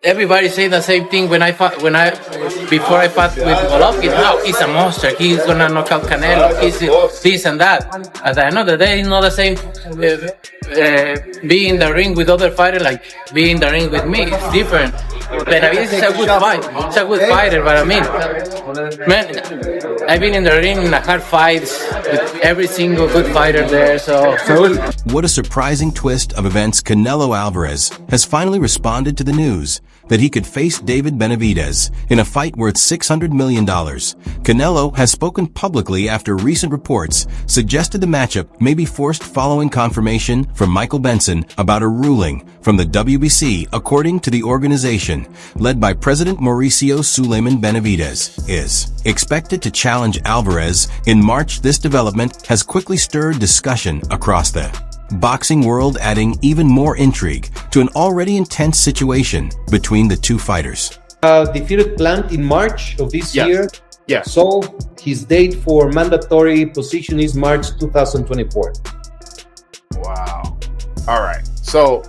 everybody say the same thing before I fought with Golovkin. No, he's a monster. He's gonna knock out Canelo. He's this and that. At the end of the day, it's not the same. Being in the ring with other fighters like being in the ring with me. It's different. Benavidez is a good fight. He's a good fighter, but I mean, man, I've been in the ring in hard fights with every single good fighter there. So. What a surprising twist of events. Canelo Alvarez has finally responded to the news that he could face David Benavidez in a fight worth $600 million. Canelo has spoken publicly after recent reports suggested the matchup may be forced following confirmation from Michael Benson about a ruling from the WBC. According to the organization, led by President Mauricio Suleiman, Benavidez is expected to challenge Alvarez in March. This development has quickly stirred discussion across the boxing world, adding even more intrigue to an already intense situation between the two fighters. Defeated planned in March of this year. Yeah. So his date for mandatory position is March 2024. Wow. All right. So,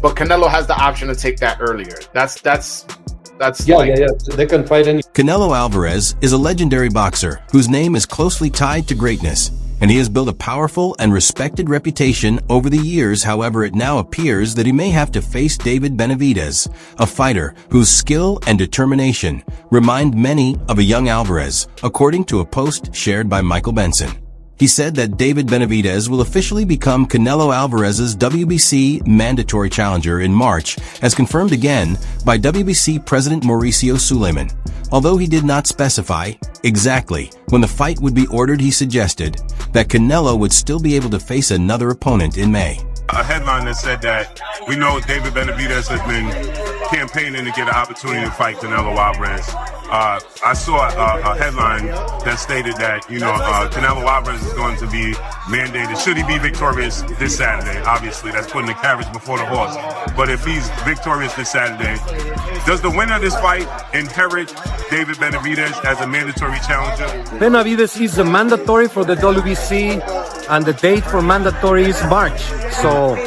but Canelo has the option to take that earlier. That's yeah. They can fight any. Canelo Alvarez is a legendary boxer whose name is closely tied to greatness, and he has built a powerful and respected reputation over the years. However, it now appears that he may have to face David Benavidez, a fighter whose skill and determination remind many of a young Alvarez, according to a post shared by Michael Benson. He said that David Benavidez will officially become Canelo Alvarez's WBC mandatory challenger in March, as confirmed again by WBC President Mauricio Suleiman. Although he did not specify exactly when the fight would be ordered, he suggested that Canelo would still be able to face another opponent in May. A headline that said that we know David Benavidez has been campaigning to get an opportunity to fight Canelo Alvarez. I saw a headline that stated that, Canelo Alvarez is going to be mandated, should he be victorious this Saturday. Obviously, that's putting the carriage before the horse. But if he's victorious this Saturday, does the winner of this fight inherit David Benavidez as a mandatory challenger? Benavidez is a mandatory for the WBC, and the date for mandatory is March. So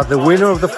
the winner of the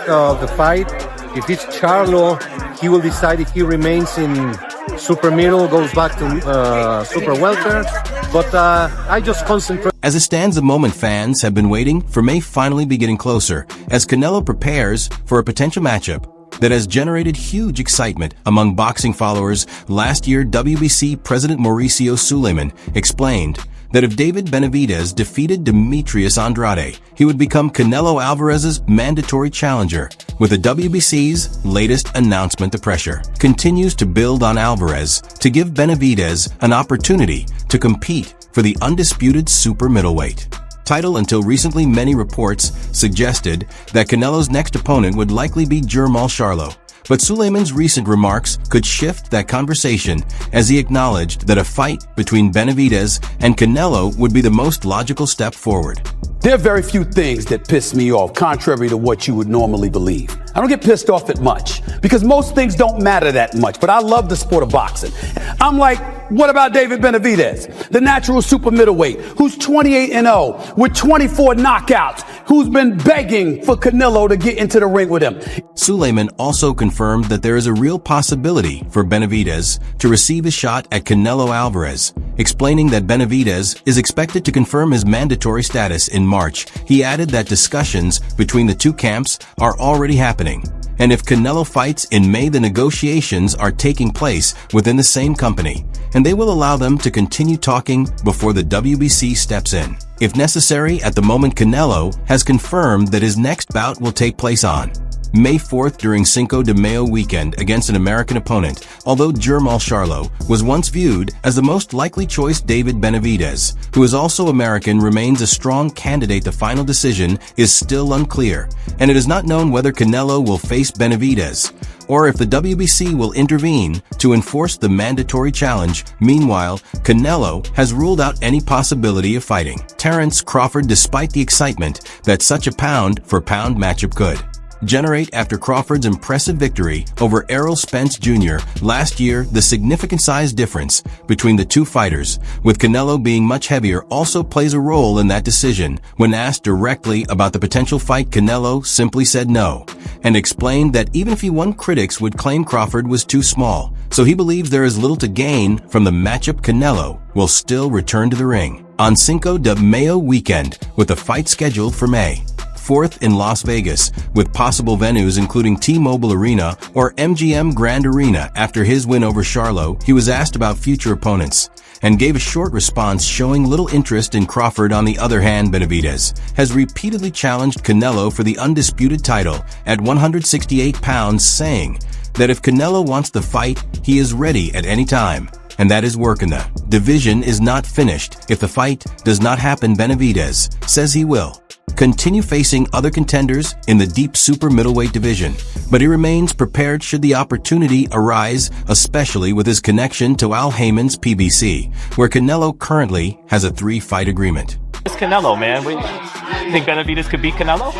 fight, if it's Charlo, he will decide if he remains in super middle, goes back to super welter. But I just concentrate. As it stands, the moment fans have been waiting for may finally be getting closer, as Canelo prepares for a potential matchup that has generated huge excitement among boxing followers. Last year, WBC President Mauricio Suleiman explained that if David Benavidez defeated Demetrius Andrade, he would become Canelo Alvarez's mandatory challenger. With the WBC's latest announcement, the pressure continues to build on Alvarez to give Benavidez an opportunity to compete for the undisputed super middleweight title. Until recently, many reports suggested that Canelo's next opponent would likely be Jermall Charlo. But Suleiman's recent remarks could shift that conversation, as he acknowledged that a fight between Benavidez and Canelo would be the most logical step forward. There are very few things that piss me off, contrary to what you would normally believe. I don't get pissed off at much, because most things don't matter that much, but I love the sport of boxing. I'm like, what about David Benavidez, the natural super middleweight, who's 28-0 with 24 knockouts, who's been begging for Canelo to get into the ring with him? Suleiman also confirmed that there is a real possibility for Benavidez to receive a shot at Canelo Alvarez, explaining that Benavidez is expected to confirm his mandatory status in March. He added that discussions between the two camps are already happening, and if Canelo fights in May, the negotiations are taking place within the same company, and they will allow them to continue talking before the WBC steps in, if necessary. At the moment, Canelo has confirmed that his next bout will take place on May 4th during Cinco de Mayo weekend against an American opponent. Although Jermall Charlo was once viewed as the most likely choice, David Benavidez, who is also American, remains a strong candidate. The final decision is still unclear, and it is not known whether Canelo will face Benavidez or if the WBC will intervene to enforce the mandatory challenge. Meanwhile, Canelo has ruled out any possibility of fighting Terence Crawford, despite the excitement that such a pound-for-pound matchup could generate after Crawford's impressive victory over Errol Spence Jr. last year. The significant size difference between the two fighters, with Canelo being much heavier, also plays a role in that decision. When asked directly about the potential fight, Canelo simply said no, and explained that even if he won, critics would claim Crawford was too small, so he believes there is little to gain from the matchup. Canelo will still return to the ring on Cinco de Mayo weekend, with the fight scheduled for May 4th in Las Vegas, with possible venues including T-Mobile Arena or MGM Grand Arena. After his win over Charlo, he was asked about future opponents and gave a short response showing little interest in Crawford. On the other hand, Benavidez has repeatedly challenged Canelo for the undisputed title at 168 pounds, saying that if Canelo wants the fight, he is ready at any time, and that his work in the division is not finished. If the fight does not happen, Benavidez says he will continue facing other contenders in the deep super middleweight division, but he remains prepared should the opportunity arise, especially with his connection to Al Haymon's PBC, where Canelo currently has a 3-fight agreement. It's Canelo, man. You think Benavidez could beat Canelo?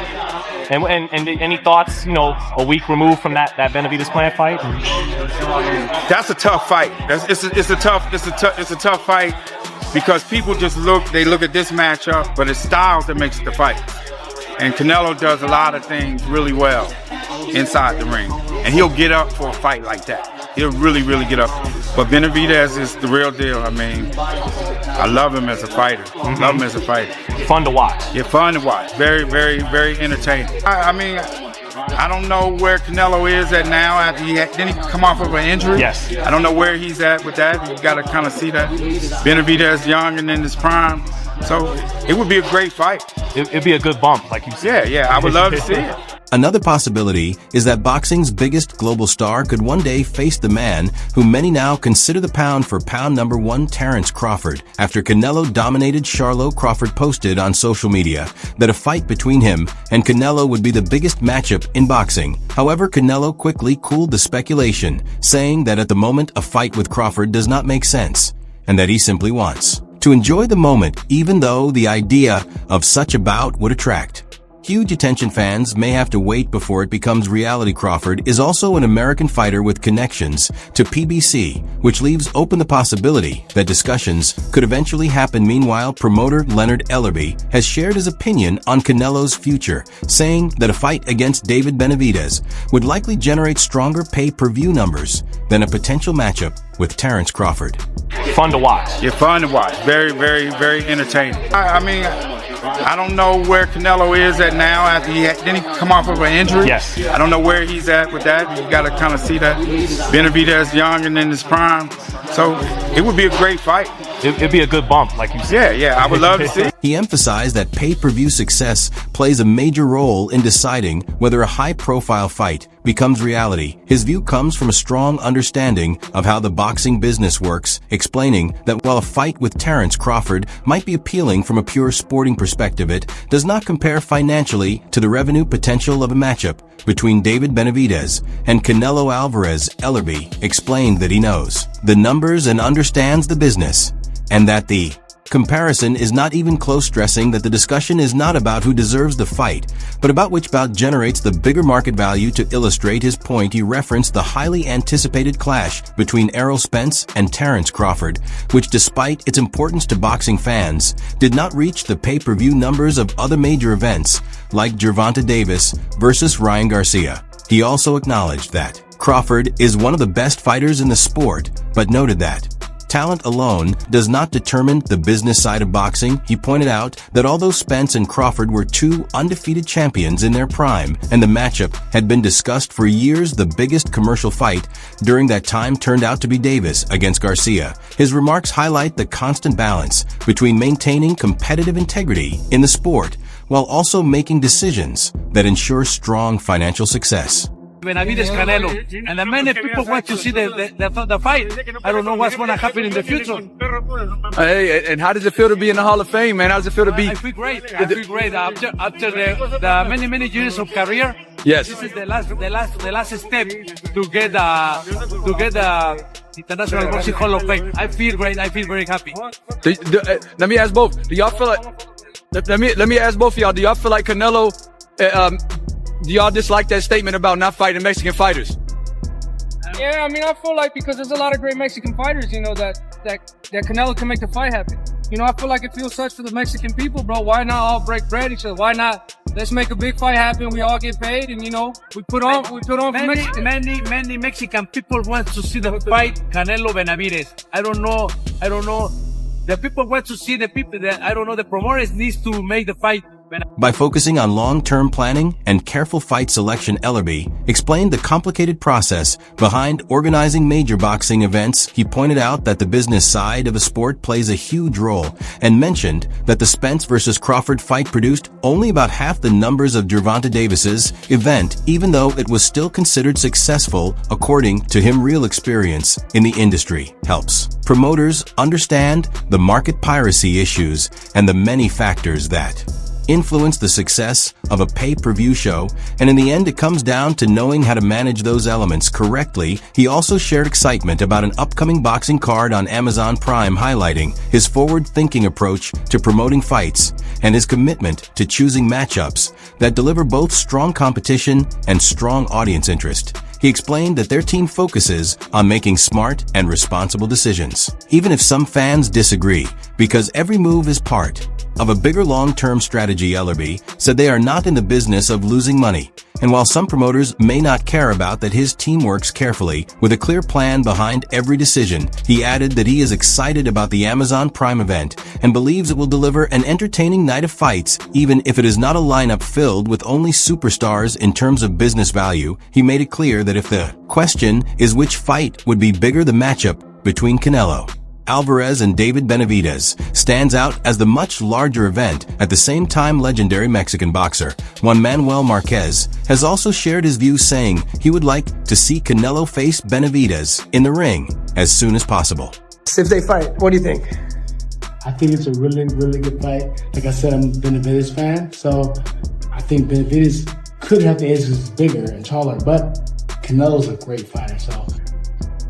And any thoughts, a week removed from that Benavidez Plant fight? That's a tough fight. It's a tough fight because people just look at this matchup, but it's styles that makes the fight. And Canelo does a lot of things really well inside the ring, and he'll get up for a fight like that. He'll really, really get up. But Benavidez is the real deal. I mean, I love him as a fighter. Love him as a fighter. Fun to watch. Yeah, fun to watch. Very, very, very entertaining. I mean, I don't know where Canelo is at now. After didn't he come off of an injury? Yes. I don't know where he's at with that. You got to kind of see that. Benavidez young and in his prime. So it would be a great fight. It'd be a good bump, like you said. Yeah, I would love to see it. Another possibility is that boxing's biggest global star could one day face the man who many now consider the pound-for-pound #1, Terence Crawford. After Canelo dominated Charlo, Crawford posted on social media that a fight between him and Canelo would be the biggest matchup in boxing. However, Canelo quickly cooled the speculation, saying that at the moment a fight with Crawford does not make sense, and that he simply wants to enjoy the moment, even though the idea of such a bout would attract huge attention. Fans may have to wait before it becomes reality. Crawford is also an American fighter with connections to PBC, which leaves open the possibility that discussions could eventually happen. Meanwhile, promoter Leonard Ellerbe has shared his opinion on Canelo's future, saying that a fight against David Benavidez would likely generate stronger pay-per-view numbers than a potential matchup with Terence Crawford. Fun to watch. Yeah, fun to watch. Very, very, very entertaining. I mean, I don't know where Canelo is at now. After didn't he come off of an injury? Yes. I don't know where he's at with that. You got to kind of see that. Benavidez young and in his prime. So it would be a great fight. It'd be a good bump, like you said. Yeah, I would love to see it. He emphasized that pay-per-view success plays a major role in deciding whether a high-profile fight becomes reality. His view comes from a strong understanding of how the boxing business works, explaining that while a fight with Terence Crawford might be appealing from a pure sporting perspective, it does not compare financially to the revenue potential of a matchup between David Benavidez and Canelo Alvarez. Ellerbe explained that he knows the numbers and understands the business, and that the comparison is not even close, stressing that the discussion is not about who deserves the fight, but about which bout generates the bigger market value. To illustrate his point, he referenced the highly anticipated clash between Errol Spence and Terence Crawford, which, despite its importance to boxing fans, did not reach the pay-per-view numbers of other major events like Gervonta Davis versus Ryan Garcia. He also acknowledged that Crawford is one of the best fighters in the sport, but noted that talent alone does not determine the business side of boxing. He pointed out that although Spence and Crawford were two undefeated champions in their prime, and the matchup had been discussed for years, the biggest commercial fight during that time turned out to be Davis against Garcia. His remarks highlight the constant balance between maintaining competitive integrity in the sport while also making decisions that ensure strong financial success. Benavidez Canelo, and the many people want to see the fight. I don't know what's going to happen in the future. Hey, and how does it feel to be in the Hall of Fame, man? How does it feel to be? I feel great. I feel great after the many years of career. Yes. This is the last step to get the International Boxing Hall of Fame. I feel great. I feel very happy. Let me ask both. Do y'all feel like? Let me ask both of y'all. Do y'all feel like Canelo do y'all dislike that statement about not fighting Mexican fighters? Yeah, I mean, I feel like because there's a lot of great Mexican fighters, you know, that Canelo can make the fight happen. You know, I feel like it feels such for the Mexican people, bro. Why not all break bread each other? Why not? Let's make a big fight happen. We all get paid, and you know, we put on for Mexico. Many Mexican people want to see the fight Canelo Benavidez. I don't know. The people want to see the people that I don't know. The promoters needs to make the fight. By focusing on long-term planning and careful fight selection, Ellerby explained the complicated process behind organizing major boxing events. He pointed out that the business side of a sport plays a huge role and mentioned that the Spence versus Crawford fight produced only about half the numbers of Gervonta Davis's event, even though it was still considered successful. According to him, real experience in the industry helps promoters understand the market piracy issues and the many factors that influence the success of a pay-per-view show, and in the end it comes down to knowing how to manage those elements correctly. He also shared excitement about an upcoming boxing card on Amazon Prime, highlighting his forward-thinking approach to promoting fights and his commitment to choosing matchups that deliver both strong competition and strong audience interest. He explained that their team focuses on making smart and responsible decisions, even if some fans disagree, because every move is part of a bigger long-term strategy. Ellerby said they are not in the business of losing money, and while some promoters may not care about that, his team works carefully with a clear plan behind every decision. He added that he is excited about the Amazon Prime event and believes it will deliver an entertaining night of fights, even if it is not a lineup filled with only superstars. In terms of business value, he made it clear that if the question is which fight would be bigger, the matchup between Canelo Alvarez and David Benavidez stands out as the much larger event. At the same time, legendary Mexican boxer Juan Manuel Marquez has also shared his views, saying he would like to see Canelo face Benavidez in the ring as soon as possible. If they fight, what do you think? I think it's a really, really good fight. Like I said, I'm a Benavidez fan, so I think Benavidez could have the edge because he's bigger and taller, but Canelo's a great fighter, so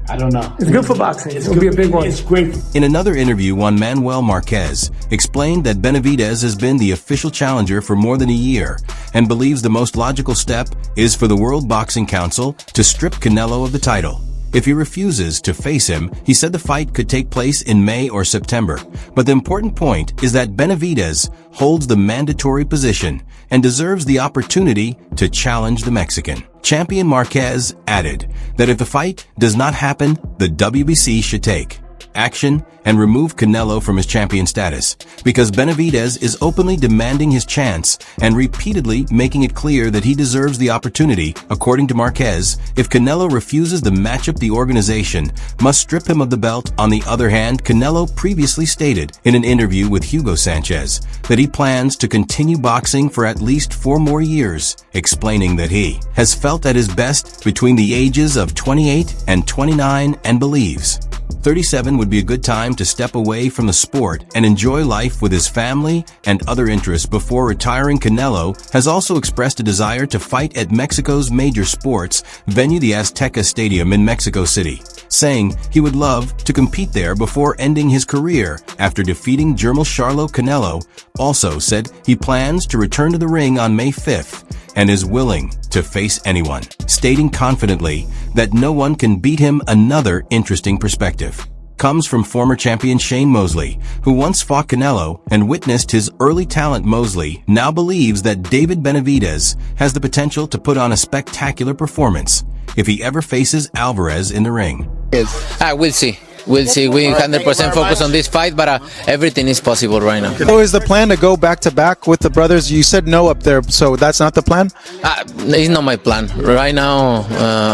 I don't know. It's good for boxing. It's going to be a big one. It's great. In another interview, Juan Manuel Marquez explained that Benavidez has been the official challenger for more than a year and believes the most logical step is for the World Boxing Council to strip Canelo of the title. If he refuses to face him, he said the fight could take place in May or September. But the important point is that Benavidez holds the mandatory position and deserves the opportunity to challenge the Mexican champion. Marquez added that if the fight does not happen, the WBC should take action and remove Canelo from his champion status, because Benavidez is openly demanding his chance and repeatedly making it clear that he deserves the opportunity. According to Marquez, if Canelo refuses the matchup, the organization must strip him of the belt. On the other hand, Canelo previously stated in an interview with Hugo Sanchez that he plans to continue boxing for at least 4 more years, explaining that he has felt at his best between the ages of 28 and 29 and believes 37 would be a good time to step away from the sport and enjoy life with his family and other interests before retiring. Canelo has also expressed a desire to fight at Mexico's major sports venue, the Azteca Stadium in Mexico City, saying he would love to compete there before ending his career after defeating German Charlo. Canelo also said he plans to return to the ring on May 5th and is willing to face anyone, stating confidently that no one can beat him. Another interesting perspective comes from former champion Shane Mosley, who once fought Canelo and witnessed his early talent. Mosley now believes that David Benavidez has the potential to put on a spectacular performance if he ever faces Alvarez in the ring. We'll see. We'll see. We 100% focus on this fight, but everything is possible right now. So is the plan to go back-to-back with the brothers? You said no up there, so that's not the plan? It's not my plan. Right now,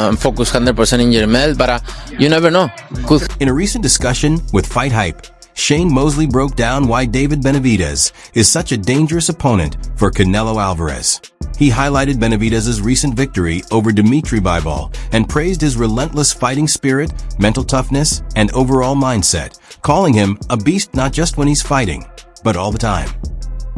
I'm focused 100% in Jermel, but you never know. In a recent discussion with Fight Hype, Shane Mosley broke down why David Benavidez is such a dangerous opponent for Canelo Alvarez. He highlighted Benavidez's recent victory over Dimitri Bivol and praised his relentless fighting spirit, mental toughness, and overall mindset, calling him a beast not just when he's fighting, but all the time.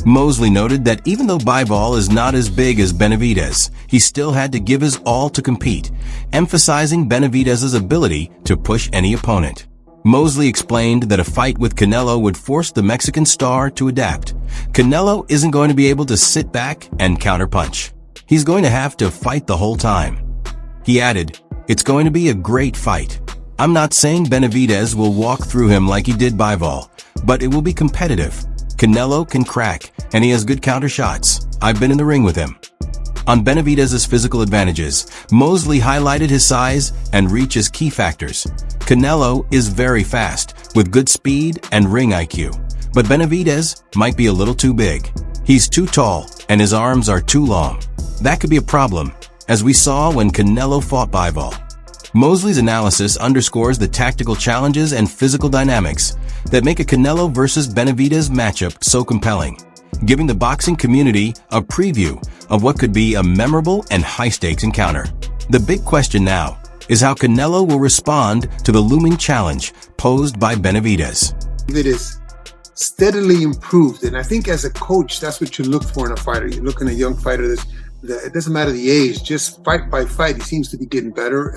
Mosley noted that even though Bivol is not as big as Benavidez, he still had to give his all to compete, emphasizing Benavidez's ability to push any opponent. Mosley explained that a fight with Canelo would force the Mexican star to adapt. Canelo isn't going to be able to sit back and counterpunch. he's going to have to fight the whole time. He added, "It's going to be a great fight. I'm not saying Benavidez will walk through him like he did Bivol, but it will be competitive. Canelo can crack, and he has good counter shots. I've been in the ring with him." On Benavidez's physical advantages, Mosley highlighted his size and reach as key factors. Canelo is very fast, with good speed and ring IQ, but Benavidez might be a little too big. He's too tall, and his arms are too long. That could be a problem, as we saw when Canelo fought Bivol. Mosley's analysis underscores the tactical challenges and physical dynamics that make a Canelo versus Benavidez matchup so compelling, giving the boxing community a preview of what could be a memorable and high-stakes encounter. The big question now is how Canelo will respond to the looming challenge posed by Benavidez. It is steadily improved, and I think as a coach, that's what you look for in a fighter. You look in a young fighter, it doesn't matter the age, just fight by fight, he seems to be getting better.